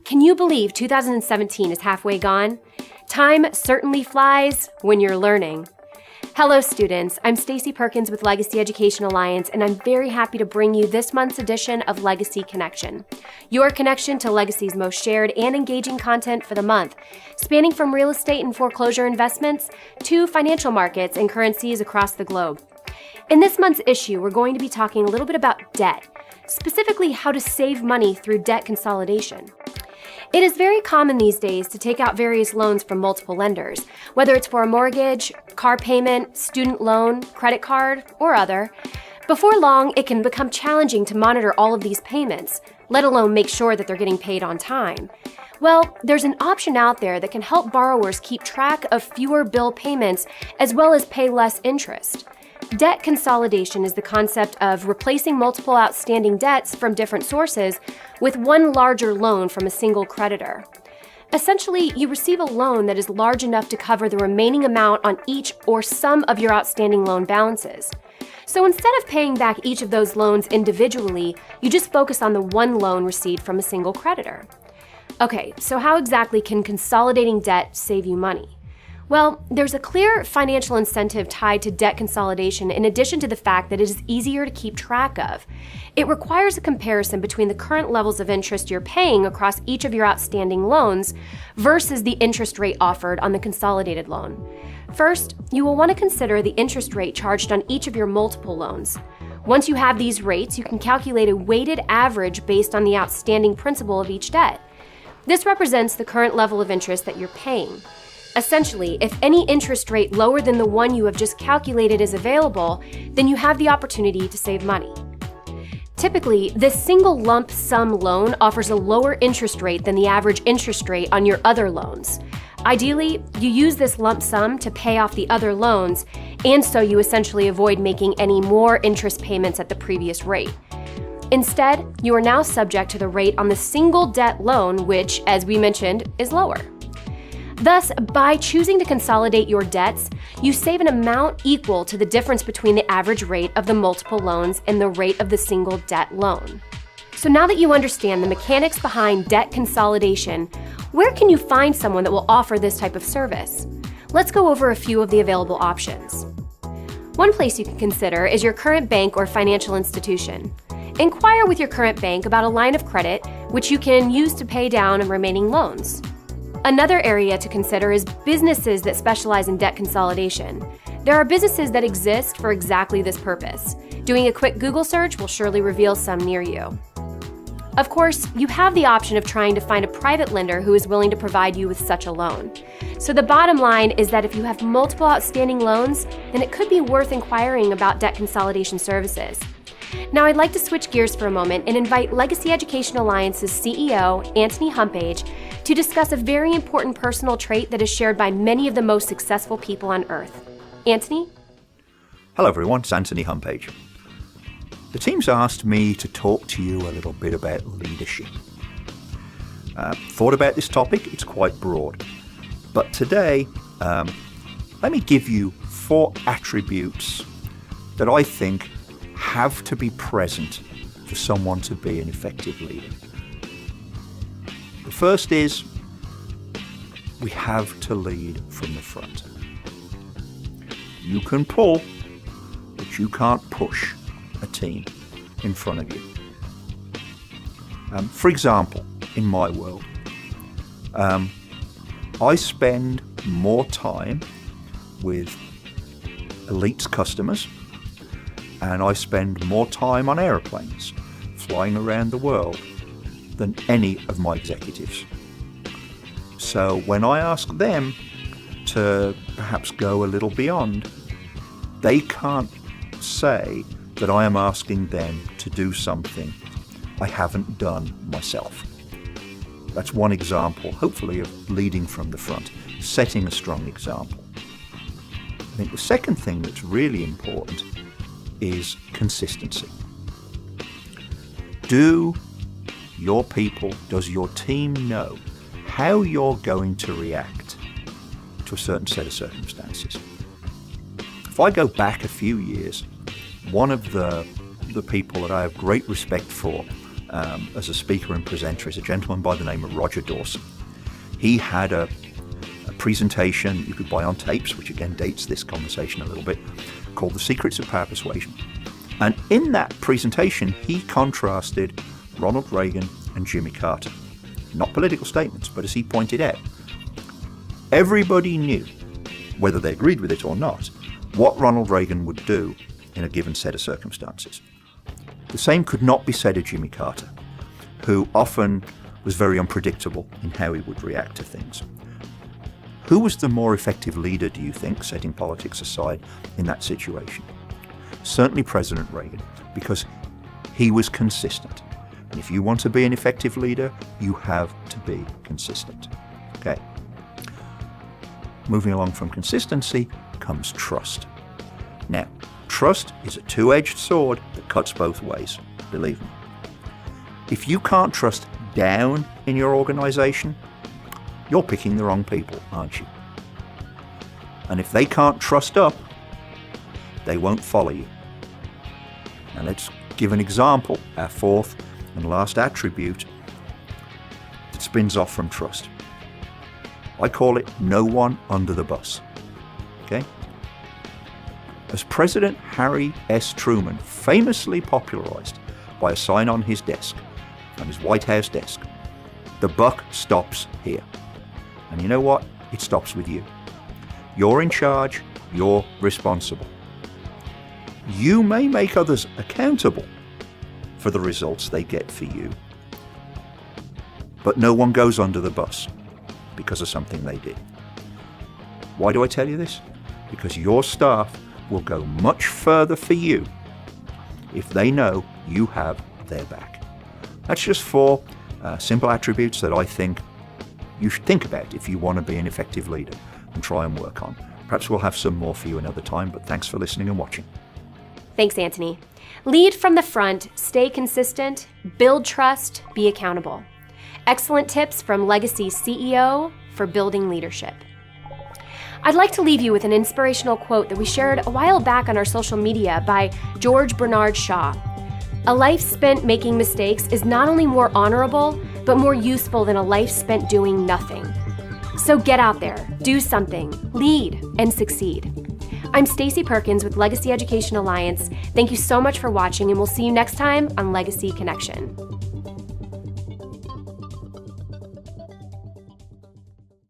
Can you believe 2017 is halfway gone? Time certainly flies when you're learning. Hello students, I'm Stacy Perkins with Legacy Education Alliance, and I'm very happy to bring you this month's edition of Legacy Connection, your connection to Legacy's most shared and engaging content for the month, spanning from real estate and foreclosure investments to financial markets and currencies across the globe. In this month's issue, we're going to be talking a little bit about debt, specifically how to save money through debt consolidation. It is very common these days to take out various loans from multiple lenders, whether it's for a mortgage, car payment, student loan, credit card, or other. Before long, it can become challenging to monitor all of these payments, let alone make sure that they're getting paid on time. Well, there's an option out there that can help borrowers keep track of fewer bill payments as well as pay less interest. Debt consolidation is the concept of replacing multiple outstanding debts from different sources with one larger loan from a single creditor. Essentially, you receive a loan that is large enough to cover the remaining amount on each or some of your outstanding loan balances. So instead of paying back each of those loans individually, you just focus on the one loan received from a single creditor. Okay, so how exactly can consolidating debt save you money? Well, there's a clear financial incentive tied to debt consolidation in addition to the fact that it is easier to keep track of. It requires a comparison between the current levels of interest you're paying across each of your outstanding loans versus the interest rate offered on the consolidated loan. First, you will want to consider the interest rate charged on each of your multiple loans. Once you have these rates, you can calculate a weighted average based on the outstanding principal of each debt. This represents the current level of interest that you're paying. Essentially, if any interest rate lower than the one you have just calculated is available, then you have the opportunity to save money. Typically, this single lump sum loan offers a lower interest rate than the average interest rate on your other loans. Ideally, you use this lump sum to pay off the other loans, and so you essentially avoid making any more interest payments at the previous rate. Instead, you are now subject to the rate on the single debt loan, which, as we mentioned, is lower. Thus, by choosing to consolidate your debts, you save an amount equal to the difference between the average rate of the multiple loans and the rate of the single debt loan. So now that you understand the mechanics behind debt consolidation, where can you find someone that will offer this type of service? Let's go over a few of the available options. One place you can consider is your current bank or financial institution. Inquire with your current bank about a line of credit, which you can use to pay down remaining loans. Another area to consider is businesses that specialize in debt consolidation. There are businesses that exist for exactly this purpose. Doing a quick Google search will surely reveal some near you. Of course, you have the option of trying to find a private lender who is willing to provide you with such a loan. So the bottom line is that if you have multiple outstanding loans, then it could be worth inquiring about debt consolidation services. Now I'd like to switch gears for a moment and invite Legacy Education Alliance's CEO, Anthony Humpage, to discuss a very important personal trait that is shared by many of the most successful people on earth. Anthony? Hello everyone, it's Anthony Humpage. The team's asked me to talk to you a little bit about leadership. Thought about this topic, it's quite broad. But today, let me give you 4 attributes that I think have to be present for someone to be an effective leader. The first is, we have to lead from the front. You can pull, but you can't push a team in front of you. For example, in my world, I spend more time with elite customers, and I spend more time on aeroplanes flying around the world than any of my executives. So when I ask them to perhaps go a little beyond, they can't say that I am asking them to do something I haven't done myself. That's one example, hopefully, of leading from the front, setting a strong example. I think the second thing that's really important is consistency. Do your people, does your team know how you're going to react to a certain set of circumstances? If I go back a few years, one of the people that I have great respect for as a speaker and presenter is a gentleman by the name of Roger Dawson. He had a presentation you could buy on tapes, which again dates this conversation a little bit, called The Secrets of Power Persuasion. And in that presentation, he contrasted Ronald Reagan and Jimmy Carter. Not political statements, but as he pointed out, everybody knew, whether they agreed with it or not, what Ronald Reagan would do in a given set of circumstances. The same could not be said of Jimmy Carter, who often was very unpredictable in how he would react to things. Who was the more effective leader, do you think, setting politics aside, in that situation? Certainly President Reagan, because he was consistent. And if you want to be an effective leader, you have to be consistent. Okay. Moving along from consistency comes trust. Now, trust is a two-edged sword that cuts both ways, believe me. If you can't trust down in your organization, you're picking the wrong people, aren't you? And if they can't trust up, they won't follow you. Now let's give an example, our fourth and last attribute that spins off from trust. I call it no one under the bus. Okay? As President Harry S. Truman famously popularized by a sign on his desk, on his White House desk, the buck stops here. And you know what? It stops with you. You're in charge, you're responsible. You may make others accountable for the results they get for you, but no one goes under the bus because of something they did. Why do I tell you this? Because your staff will go much further for you if they know you have their back. That's just four simple attributes that I think you should think about if you want to be an effective leader and try and work on. Perhaps we'll have some more for you another time, but thanks for listening and watching. Thanks, Anthony. Lead from the front, stay consistent, build trust, be accountable. Excellent tips from Legacy CEO for building leadership. I'd like to leave you with an inspirational quote that we shared a while back on our social media by George Bernard Shaw. A life spent making mistakes is not only more honorable, but more useful than a life spent doing nothing. So get out there, do something, lead, and succeed. I'm Stacey Perkins with Legacy Education Alliance. Thank you so much for watching, and we'll see you next time on Legacy Connection.